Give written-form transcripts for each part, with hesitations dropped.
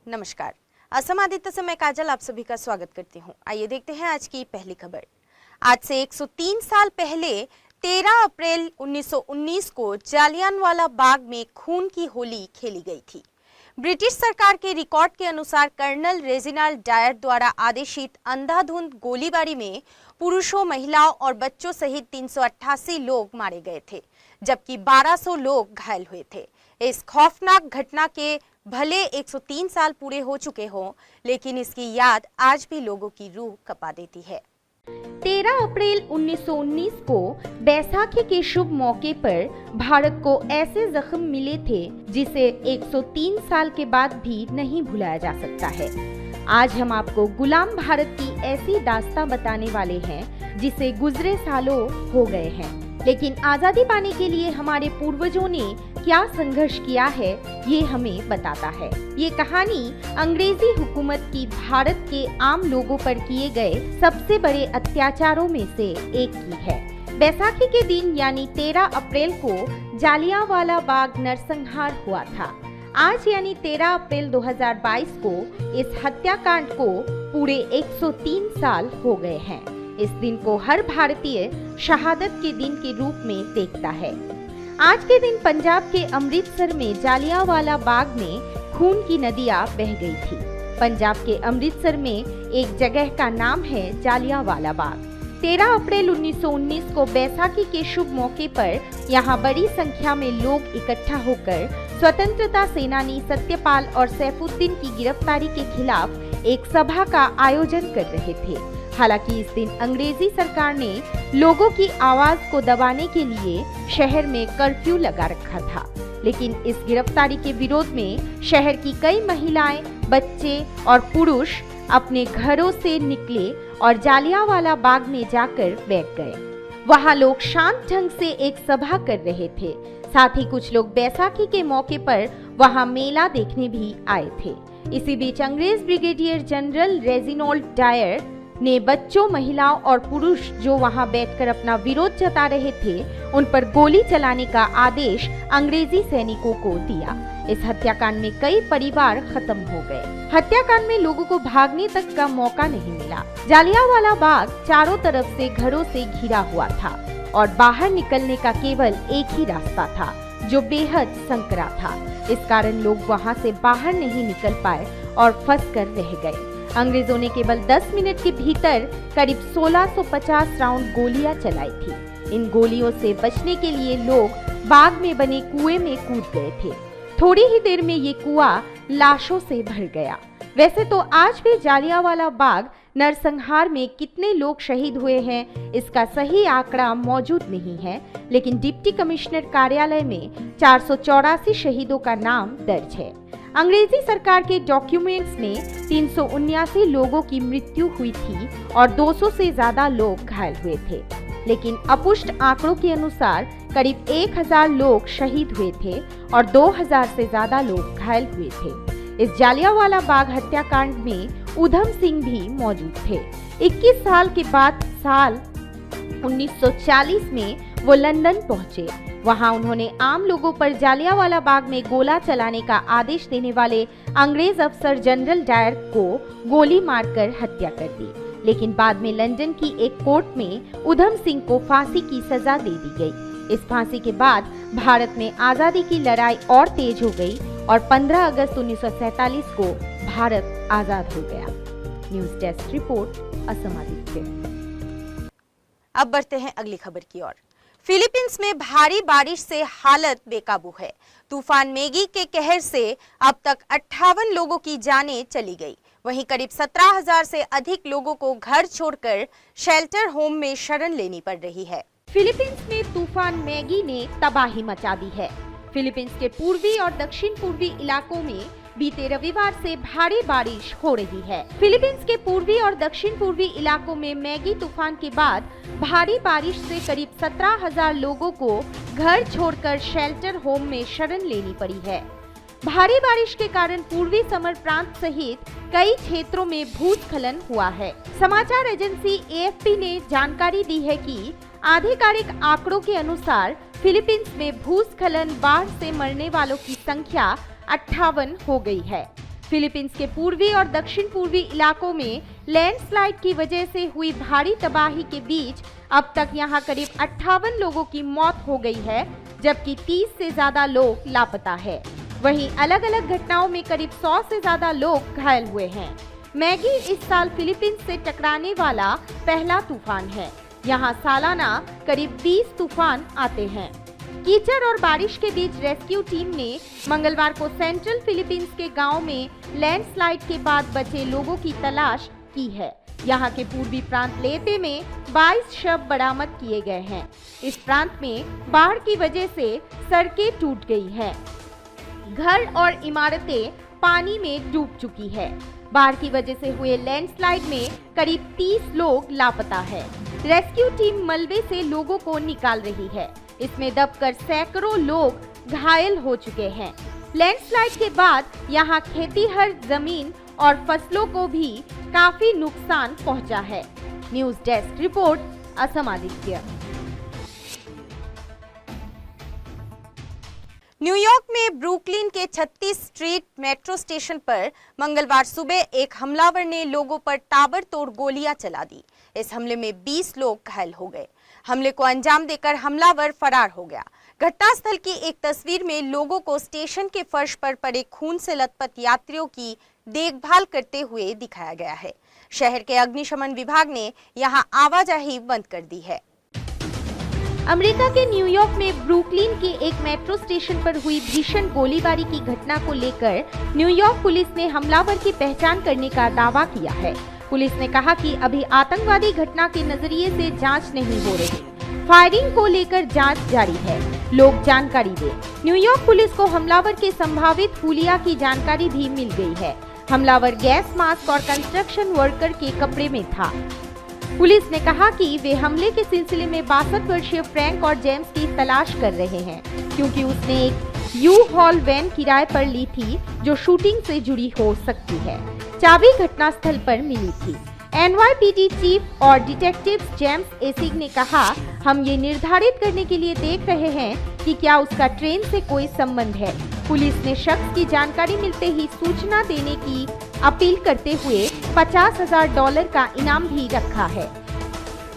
नमस्कार। असम आदित्य से मैं काजल आप सभी का स्वागत करती हूं। आइए देखते हैं आज की पहली खबर। आज से 103 साल पहले 13 अप्रैल 1919 को जालियांवाला बाग में खून की होली खेली गई थी। ब्रिटिश सरकार के रिकॉर्ड के अनुसार कर्नल रेजिनाल्ड डायर द्वारा आदेशित अंधाधुंध गोलीबारी में पुरुषों, महिलाओं और बच्चों सहित 388 लोग मारे गए थे, जबकि 1200 लोग घायल हुए थे। इस खौफनाक घटना के भले 103 साल पूरे हो चुके हों, लेकिन इसकी याद आज भी लोगों की रूह कपा देती है। 13 अप्रैल 1919 को बैसाखी के शुभ मौके पर भारत को ऐसे जख्म मिले थे जिसे 103 साल के बाद भी नहीं भुलाया जा सकता है। आज हम आपको गुलाम भारत की ऐसी दास्तां बताने वाले हैं जिसे गुजरे सालों हो गए हैं, लेकिन आजादी पाने के लिए हमारे पूर्वजों ने क्या संघर्ष किया है ये हमें बताता है। ये कहानी अंग्रेजी हुकूमत की भारत के आम लोगों पर किए गए सबसे बड़े अत्याचारों में से एक की है। बैसाखी के दिन यानी 13 अप्रैल को जालियांवाला बाग नरसंहार हुआ था। आज यानी 13 अप्रैल 2022 को इस हत्याकांड को पूरे 103 साल हो गए हैं। इस दिन को हर भारतीय शहादत के दिन के रूप में देखता है। आज के दिन पंजाब के अमृतसर में जालियांवाला बाग में खून की नदियां बह गई थी। पंजाब के अमृतसर में एक जगह का नाम है जालियांवाला बाग। 13 अप्रैल 1919 को बैसाखी के शुभ मौके पर यहाँ बड़ी संख्या में लोग इकट्ठा होकर स्वतंत्रता सेनानी सत्यपाल और सैफुद्दीन की गिरफ्तारी के खिलाफ एक सभा का आयोजन कर रहे थे। हालांकि इस दिन अंग्रेजी सरकार ने लोगों की आवाज को दबाने के लिए शहर में कर्फ्यू लगा रखा था, लेकिन इस गिरफ्तारी के विरोध में शहर की कई महिलाएं, बच्चे और पुरुष अपने घरों से निकले और जालियांवाला बाग में जाकर बैठ गए। वहां लोग शांत ढंग से एक सभा कर रहे थे। साथ ही कुछ लोग बैसाखी के मौके पर वहां मेला देखने भी आए थे। इसी बीच अंग्रेज ब्रिगेडियर जनरल रेजिनाल्ड डायर ने बच्चों, महिलाओं और पुरुष जो वहां बैठकर अपना विरोध जता रहे थे, उन पर गोली चलाने का आदेश अंग्रेजी सैनिकों को दिया। इस हत्याकांड में कई परिवार खत्म हो गए। हत्याकांड में लोगों को भागने तक का मौका नहीं मिला। जालियांवाला बाग चारों तरफ से घरों से घिरा हुआ था और बाहर निकलने का केवल एक ही रास्ता था, जो बेहद संकरा था। इस कारण लोग वहां से बाहर नहीं निकल पाए और फंस कर रह गए। अंग्रेजों ने केवल 10 मिनट के भीतर करीब 1650 राउंड गोलियां चलाई थी। इन गोलियों से बचने के लिए लोग बाग में बने कुएं में कूद गए थे। थोड़ी ही देर में ये कुआं लाशों से भर गया। वैसे तो आज भी जालियांवाला बाग नरसंहार में कितने लोग शहीद हुए हैं इसका सही आंकड़ा मौजूद नहीं है, लेकिन डिप्टी कमिश्नर कार्यालय में 484 शहीदों का नाम दर्ज है। अंग्रेजी सरकार के डॉक्यूमेंट्स में 379 लोगों की मृत्यु हुई थी और 200 से ज्यादा लोग घायल हुए थे, लेकिन अपुष्ट आंकड़ों के अनुसार करीब 1000 लोग शहीद हुए थे और 2000 से ज्यादा लोग घायल हुए थे। इस जालियांवाला बाग हत्याकांड में उधम सिंह भी मौजूद थे। 21 साल के बाद साल 1940 में वो लंदन पहुंचे। वहां उन्होंने आम लोगों पर जालियांवाला बाग में गोला चलाने का आदेश देने वाले अंग्रेज अफसर जनरल डायर को गोली मारकर हत्या कर दी, लेकिन बाद में लंदन की एक कोर्ट में उधम सिंह को फांसी की सजा दे दी गई। इस फांसी के बाद भारत में आजादी की लड़ाई और तेज हो गई और 15 अगस्त 1947 को भारत आजाद हो गया। News desk report, Assam Aditya. अब बढ़ते हैं अगली खबर की ओर। फिलीपींस में भारी बारिश से हालत बेकाबू है। तूफान मैगी के कहर से अब तक 58 लोगों की जानें चली गई। वहीं करीब 17,000 से अधिक लोगों को घर छोड़कर शेल्टर होम में शरण लेनी पड़ रही है। फिलीपींस में तूफान मैगी ने तबाही मचा दी है। फिलीपींस के पूर्वी और दक्षिण पूर्वी इलाकों में बीते रविवार से भारी बारिश हो रही है। फिलीपींस के पूर्वी और दक्षिण पूर्वी इलाकों में मैगी तूफान के बाद भारी बारिश से करीब 17,000 लोगों को घर छोड़कर शेल्टर होम में शरण लेनी पड़ी है। भारी बारिश के कारण पूर्वी समर प्रांत सहित कई क्षेत्रों में भूस्खलन हुआ है। समाचार एजेंसी एएफपी ने जानकारी दी है कि आधिकारिक आंकड़ों के अनुसार फिलीपींस में भूस्खलन, बाढ़ से मरने वालों की संख्या 58 हो गई है। फिलीपींस के पूर्वी और दक्षिण पूर्वी इलाकों में लैंडस्लाइड की वजह से हुई भारी तबाही के बीच अब तक यहां करीब 58 लोगों की मौत हो गई है, जबकि 30 से ज्यादा लोग लापता है। वहीं अलग अलग घटनाओं में करीब 100 से ज्यादा लोग घायल हुए हैं। मैगी इस साल फिलीपींस से टकराने वाला पहला तूफान है। यहाँ सालाना करीब 20 तूफान आते हैं। कीचड़ और बारिश के बीच रेस्क्यू टीम ने मंगलवार को सेंट्रल फिलीपींस के गांव में लैंडस्लाइड के बाद बचे लोगों की तलाश की है। यहाँ के पूर्वी प्रांत लेपे में 22 शव बरामद किए गए हैं। इस प्रांत में बाढ़ की वजह से सड़कें टूट गई हैं। घर और इमारतें पानी में डूब चुकी है। बाढ़ की वजह से हुए लैंडस्लाइड में करीब 30 लोग लापता है। रेस्क्यू टीम मलबे से लोगों को निकाल रही है। इसमें दबकर सैकड़ों लोग घायल हो चुके हैं। लैंडस्लाइड के बाद यहाँ खेतीहर जमीन और फसलों को भी काफी नुकसान पहुंचा है। News desk report, Assam Aditya. New York में ब्रुकलिन के 36 स्ट्रीट मेट्रो स्टेशन पर मंगलवार सुबह एक हमलावर ने लोगों पर ताबड़तोड़ गोलियां चला दी। इस हमले में 20 लोग घायल हो गए। हमले को अंजाम देकर हमलावर फरार हो गया। घटनास्थल की एक तस्वीर में लोगों को स्टेशन के फर्श पर पड़े खून से लथपथ यात्रियों की देखभाल करते हुए दिखाया गया है। शहर के अग्निशमन विभाग ने यहां आवाजाही बंद कर दी है। अमेरिका के न्यूयॉर्क में ब्रुकलिन के एक मेट्रो स्टेशन पर हुई भीषण गोलीबारी की घटना को लेकर न्यूयॉर्क पुलिस ने हमलावर की पहचान करने का दावा किया है। पुलिस ने कहा कि अभी आतंकवादी घटना के नजरिए से जांच नहीं हो रही। फायरिंग को लेकर जांच जारी है। लोग जानकारी दें। न्यूयॉर्क पुलिस को हमलावर के संभावित हुलिया की जानकारी भी मिल गई है। हमलावर गैस मास्क और कंस्ट्रक्शन वर्कर के कपड़े में था। पुलिस ने कहा कि वे हमले के सिलसिले में 62 वर्षीय फ्रैंक और जेम्स की तलाश कर रहे हैं, क्योंकि उसने एक यू-हॉल वैन किराए पर ली थी जो शूटिंग से जुड़ी हो सकती है। चाबी घटनास्थल पर मिली थी। NYPD चीफ और डिटेक्टिव जेम्स एसिग ने कहा, हम ये निर्धारित करने के लिए देख रहे हैं कि क्या उसका ट्रेन से कोई संबंध है। पुलिस ने शख्स की जानकारी मिलते ही सूचना देने की अपील करते हुए $50,000 का इनाम भी रखा है।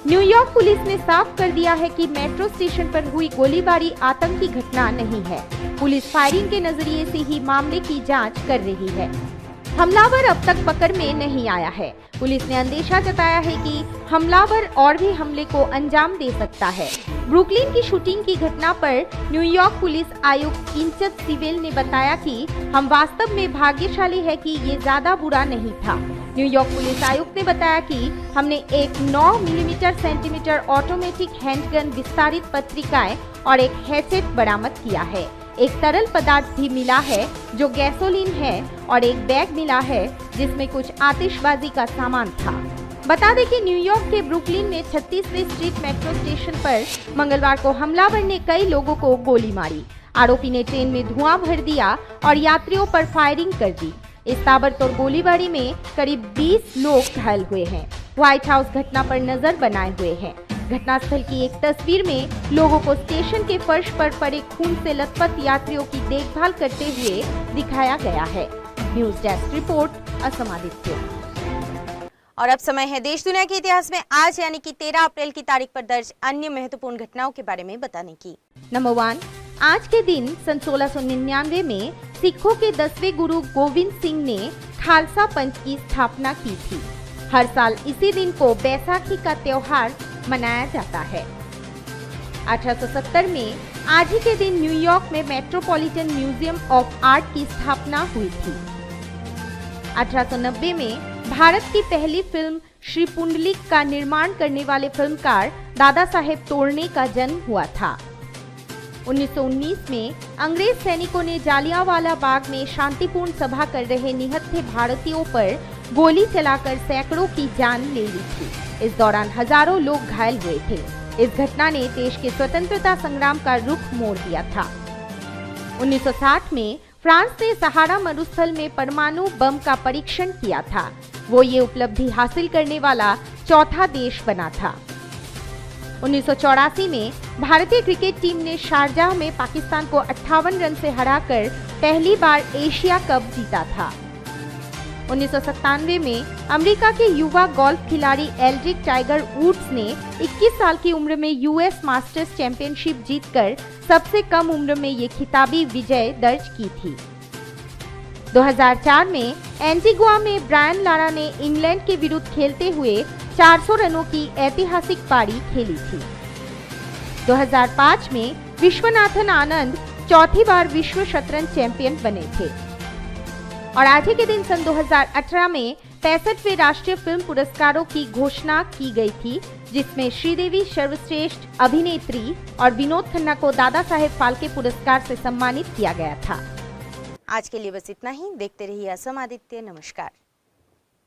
न्यूयॉर्क पुलिस ने साफ कर दिया है कि मेट्रो स्टेशन पर हुई गोलीबारी आतंकी घटना नहीं है। पुलिस फायरिंग के नजरिए से ही मामले की जांच कर रही है। हमलावर अब तक पकड़ में नहीं आया है। पुलिस ने अंदेशा जताया है कि हमलावर और भी हमले को अंजाम दे सकता है। ब्रुकलिन की शूटिंग की घटना पर न्यूयॉर्क पुलिस आयुक्त किंचत सिवेल ने बताया कि हम वास्तव में भाग्यशाली है कि ये ज्यादा बुरा नहीं था। न्यूयॉर्क पुलिस आयुक्त ने बताया कि हमने एक 9 मिलीमीटर सेंटीमीटर ऑटोमेटिक हैंडगन, विस्तारित पत्रिकाएं और एक हैचेट बरामद किया है। एक तरल पदार्थ भी मिला है जो गैसोलीन है और एक बैग मिला है जिसमें कुछ आतिशबाजी का सामान था। बता दें कि न्यूयॉर्क के ब्रुकलिन में 36वीं स्ट्रीट मेट्रो स्टेशन पर मंगलवार को हमलावर ने कई लोगों को गोली मारी। आरोपी ने ट्रेन में धुआं भर दिया और यात्रियों पर फायरिंग कर दी। इस ताबड़तोड़ गोलीबारी में करीब 20 लोग घायल हुए हैं। व्हाइट हाउस घटना पर नजर बनाए हुए है। घटनास्थल की एक तस्वीर में लोगों को स्टेशन के फर्श पर पड़े खून से लथपथ यात्रियों की देखभाल करते हुए दिखाया गया है। News desk report, Assam Aditya. और अब समय है देश दुनिया के इतिहास में आज यानी कि 13 अप्रैल की तारीख पर दर्ज अन्य महत्वपूर्ण घटनाओं के बारे में बताने की। नंबर 1, आज के दिन सन 1699 में सिखों के 10वें गुरु गोविंद सिंह ने खालसा पंथ की स्थापना की थी। हर साल इसी दिन को बैसाखी का त्योहार मनाया जाता है। 1870 में आज ही के दिन न्यूयॉर्क में मेट्रोपॉलिटन म्यूजियम ऑफ आर्ट की स्थापना हुई थी। 1890 में भारत की पहली फिल्म श्री पुंडलिक का निर्माण करने वाले फिल्मकार दादा साहेब तोरणे का जन्म हुआ था। 1919 में अंग्रेज सैनिकों ने जालियांवाला बाग में शांतिपूर्ण सभा कर रहे निहत्थे भारतीयों पर गोली चलाकर सैकड़ों की जान ले ली थी। इस दौरान हजारों लोग घायल हुए थे। इस घटना ने देश के स्वतंत्रता संग्राम का रुख मोड़ दिया था। 1960 में फ्रांस ने सहारा मरुस्थल में परमाणु बम का परीक्षण किया था। वो ये उपलब्धि हासिल करने वाला चौथा देश बना था। 1984 में भारतीय क्रिकेट टीम ने शारजाह में पाकिस्तान को 58 रन से हराकर पहली बार एशिया कप जीता था। 1997 में अमेरिका के युवा गोल्फ खिलाड़ी एल्ड्रिक टाइगर वुड्स ने 21 साल की उम्र में यूएस मास्टर्स चैंपियनशिप जीतकर सबसे कम उम्र में ये खिताबी विजय दर्ज की थी। 2004 में एंटीगुआ में ब्रायन लारा ने इंग्लैंड के विरुद्ध खेलते हुए 400 रनों की ऐतिहासिक पारी खेली थी। 2005 में विश्वनाथन आनंद चौथी बार विश्व शतरंज चैंपियन बने थे और आज ही के दिन सन 2018 में 65वें राष्ट्रीय फिल्म पुरस्कारों की घोषणा की गई थी, जिसमें श्रीदेवी सर्वश्रेष्ठ अभिनेत्री और विनोद खन्ना को दादा साहेब फाल्के पुरस्कार से सम्मानित किया गया था। आज के लिए बस इतना ही। देखते रहिए असम आदित्य। नमस्कार।